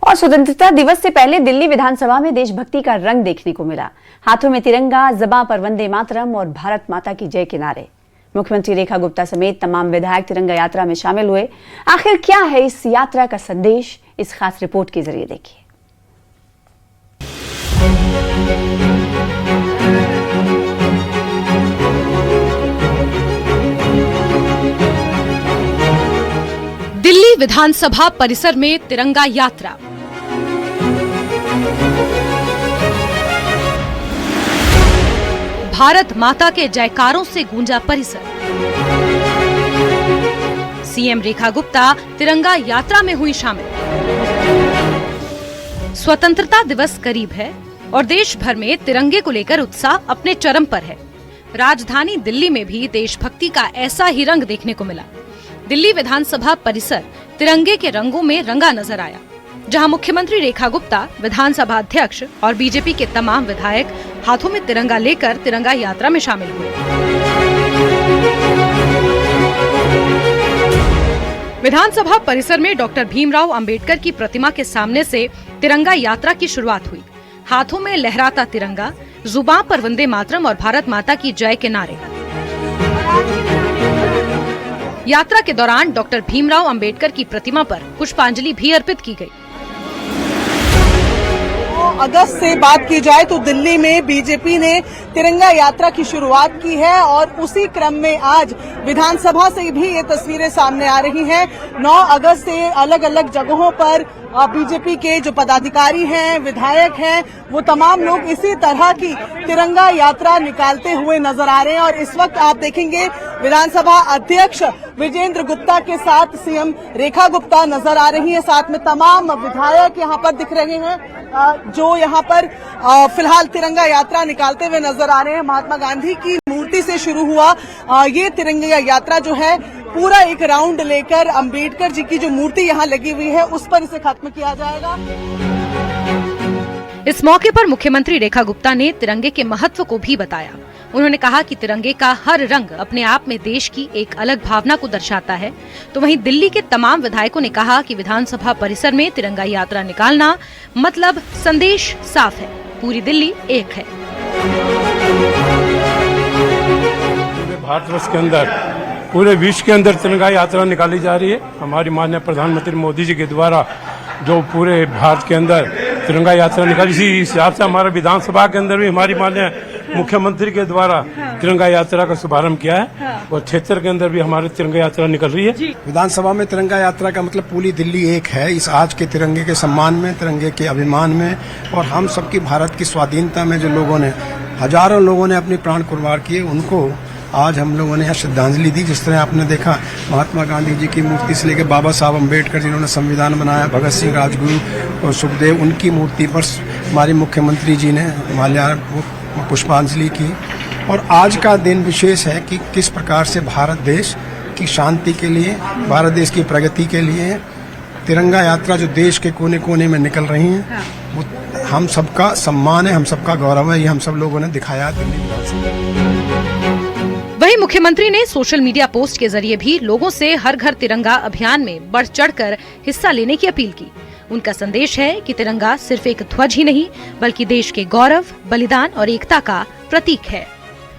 और स्वतंत्रता दिवस से पहले दिल्ली विधानसभा में देशभक्ति का रंग देखने को मिला। हाथों में तिरंगा, ज़बां पर वंदे मातरम और भारत माता की जय के नारे। मुख्यमंत्री रेखा गुप्ता समेत तमाम विधायक तिरंगा यात्रा में शामिल हुए। आखिर क्या है इस यात्रा का संदेश, इस खास रिपोर्ट के जरिए देखिए। दिल्ली विधानसभा परिसर में तिरंगा यात्रा। भारत माता के जयकारों से गूंजा परिसर। सीएम रेखा गुप्ता तिरंगा यात्रा में हुई शामिल। स्वतंत्रता दिवस करीब है और देश भर में तिरंगे को लेकर उत्साह अपने चरम पर है। राजधानी दिल्ली में भी देशभक्ति का ऐसा ही रंग देखने को मिला। दिल्ली विधानसभा परिसर तिरंगे के रंगों में रंगा नजर आया, जहां मुख्यमंत्री रेखा गुप्ता, विधानसभा अध्यक्ष और बीजेपी के तमाम विधायक हाथों में तिरंगा लेकर तिरंगा यात्रा में शामिल हुए। विधानसभा परिसर में डॉक्टर भीमराव अंबेडकर की प्रतिमा के सामने से तिरंगा यात्रा की शुरुआत हुई। हाथों में लहराता तिरंगा, जुबां पर वंदे मातरम और भारत माता की जय के नारे। यात्रा के दौरान डॉक्टर भीमराव अंबेडकर की प्रतिमा पर पुष्पांजलि भी अर्पित की गई। अगस्त से बात की जाए तो दिल्ली में बीजेपी ने तिरंगा यात्रा की शुरुआत की है और उसी क्रम में आज विधानसभा से भी ये तस्वीरें सामने आ रही हैं। 9 अगस्त से अलग अलग जगहों पर बीजेपी के जो पदाधिकारी हैं, विधायक हैं, वो तमाम लोग इसी तरह की तिरंगा यात्रा निकालते हुए नजर आ रहे हैं। और इस वक्त आप देखेंगे विधानसभा अध्यक्ष विजेंद्र गुप्ता के साथ सीएम रेखा गुप्ता नजर आ रही हैं। साथ में तमाम विधायक यहाँ पर दिख रहे हैं जो यहाँ पर फिलहाल तिरंगा यात्रा निकालते हुए नजर आ रहे हैं। महात्मा गांधी की मूर्ति से शुरू हुआ ये तिरंगा यात्रा जो है पूरा एक राउंड लेकर अंबेडकर जी की जो मूर्ति यहाँ लगी हुई है उस पर इसे खत्म किया जाएगा। इस मौके पर मुख्यमंत्री रेखा गुप्ता ने तिरंगे के महत्व को भी बताया। उन्होंने कहा कि तिरंगे का हर रंग अपने आप में देश की एक अलग भावना को दर्शाता है। तो वहीं दिल्ली के तमाम विधायकों ने कहा कि विधानसभा परिसर में तिरंगा यात्रा निकालना मतलब संदेश साफ है, पूरी दिल्ली एक है। भारतवर्ष के अंदर, पूरे विश्व के अंदर तिरंगा यात्रा निकाली जा रही है। हमारी माननीय प्रधानमंत्री मोदी जी के द्वारा जो पूरे भारत के अंदर तिरंगा यात्रा निकाली, इसी हिसाब से हमारा विधानसभा के अंदर भी हमारी माननीय मुख्यमंत्री के द्वारा तिरंगा यात्रा का शुभारंभ किया है और क्षेत्र के अंदर भी हमारी तिरंगा यात्रा निकल रही है। विधानसभा में तिरंगा यात्रा का मतलब पूरी दिल्ली एक है। इस आज के तिरंगे के सम्मान में, तिरंगे के अभिमान में और हम सबकी भारत की स्वाधीनता में जो लोगों ने, हजारों लोगों ने अपने प्राण कुर्बान किए, उनको आज हम लोगों ने यहाँ श्रद्धांजलि दी। जिस तरह आपने देखा महात्मा गांधी जी की मूर्ति से लेकर बाबा साहब अम्बेडकर जिन्होंने संविधान बनाया, भगत सिंह, राजगुरु और सुखदेव, उनकी मूर्ति पर हमारे मुख्यमंत्री जी ने पुष्पांजलि की। और आज का दिन विशेष है कि किस प्रकार से भारत देश की शांति के लिए, भारत देश की प्रगति के लिए तिरंगा यात्रा जो देश के कोने कोने में निकल रही है, वो हम सबका सम्मान है, हम सबका गौरव है। ये हम सब लोगों ने दिखाया दिल्ली विधानसभा। वहीं मुख्यमंत्री ने सोशल मीडिया पोस्ट के जरिए भी लोगों से हर घर तिरंगा अभियान में बढ़ चढ़कर हिस्सा लेने की अपील की। उनका संदेश है कि तिरंगा सिर्फ एक ध्वज ही नहीं बल्कि देश के गौरव, बलिदान और एकता का प्रतीक है।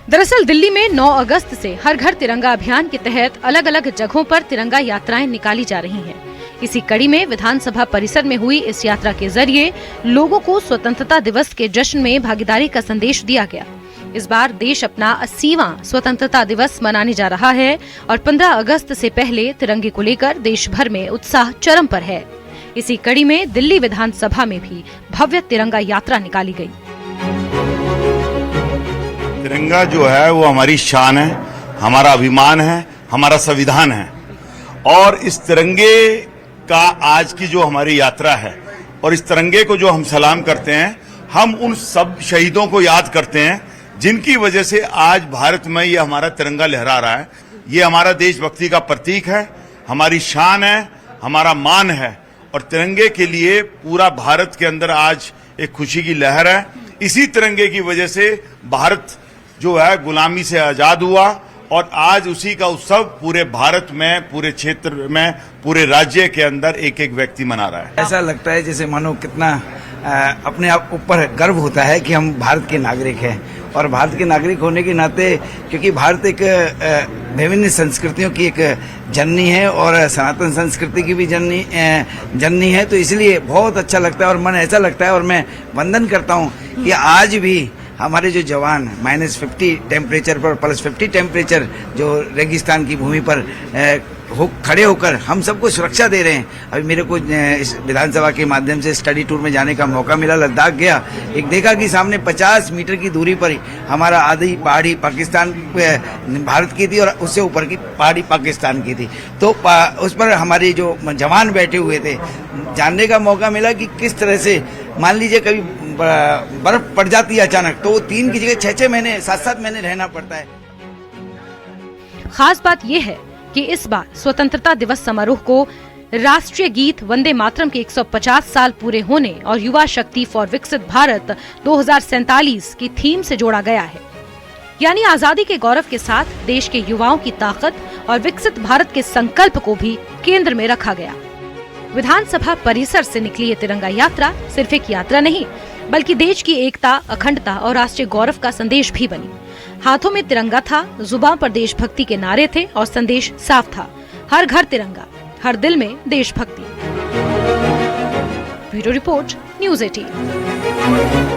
दरअसल दिल्ली में 9 अगस्त से हर घर तिरंगा अभियान के तहत अलग अलग जगहों पर तिरंगा यात्राएं निकाली जा रही हैं। इसी कड़ी में विधानसभा परिसर में हुई इस यात्रा के जरिए लोगों को स्वतंत्रता दिवस के जश्न में भागीदारी का संदेश दिया गया। इस बार देश अपना 80वां स्वतंत्रता दिवस मनाने जा रहा है और 15 अगस्त से पहले तिरंगे को लेकर देश भर में उत्साह चरम पर है। इसी कड़ी में दिल्ली विधानसभा में भी भव्य तिरंगा यात्रा निकाली गई। तिरंगा जो है वो हमारी शान है, हमारा अभिमान है, हमारा संविधान है। और इस तिरंगे का आज की जो हमारी यात्रा है और इस तिरंगे को जो हम सलाम करते हैं, हम उन सब शहीदों को याद करते हैं जिनकी वजह से आज भारत में ये हमारा तिरंगा लहरा रहा है। ये हमारा देशभक्ति का प्रतीक है, हमारी शान है, हमारा मान है। और तिरंगे के लिए पूरा भारत के अंदर आज एक खुशी की लहर है। इसी तिरंगे की वजह से भारत जो है गुलामी से आजाद हुआ और आज उसी का उत्सव पूरे भारत में, पूरे क्षेत्र में, पूरे राज्य के अंदर एक एक व्यक्ति मना रहा है। ऐसा लगता है जैसे मानो कितना अपने आप ऊपर गर्व होता है कि हम भारत के नागरिक हैं, और भारत के नागरिक होने के नाते, क्योंकि भारत एक विभिन्न संस्कृतियों की एक जननी है और सनातन संस्कृति की भी जननी है, तो इसलिए बहुत अच्छा लगता है और मन ऐसा लगता है। और मैं वंदन करता हूँ कि आज भी हमारे जो जवान -50 टेम्परेचर पर +50 टेम्परेचर जो रेगिस्तान की भूमि पर खड़े होकर हम सबको सुरक्षा दे रहे हैं। अभी मेरे को इस विधानसभा के माध्यम से स्टडी टूर में जाने का मौका मिला, लद्दाख गया, एक देखा कि सामने 50 मीटर की दूरी पर ही हमारा आधी पहाड़ी पाकिस्तान भारत की थी और उससे ऊपर की पहाड़ी पाकिस्तान की थी। तो उस पर हमारे जो जवान बैठे हुए थे, जानने का मौका मिला कि किस तरह से, मान लीजिए कभी बर्फ पड़ जाती है अचानक, तो 3 की जगह 6-6 महीने 7-7 महीने रहना पड़ता है। खास बात यह है कि इस बार स्वतंत्रता दिवस समारोह को राष्ट्रीय गीत वंदे मातरम के 150 साल पूरे होने और युवा शक्ति फॉर विकसित भारत 2047 की थीम से जोड़ा गया है। यानी आजादी के गौरव के साथ देश के युवाओं की ताकत और विकसित भारत के संकल्प को भी केंद्र में रखा गया। विधानसभा परिसर से निकली ये तिरंगा यात्रा सिर्फ एक यात्रा नहीं, बल्कि देश की एकता, अखंडता और राष्ट्रीय गौरव का संदेश भी बनी। हाथों में तिरंगा था, जुबान पर देशभक्ति के नारे थे और संदेश साफ था, हर घर तिरंगा, हर दिल में देशभक्ति। Bureau report, news 18।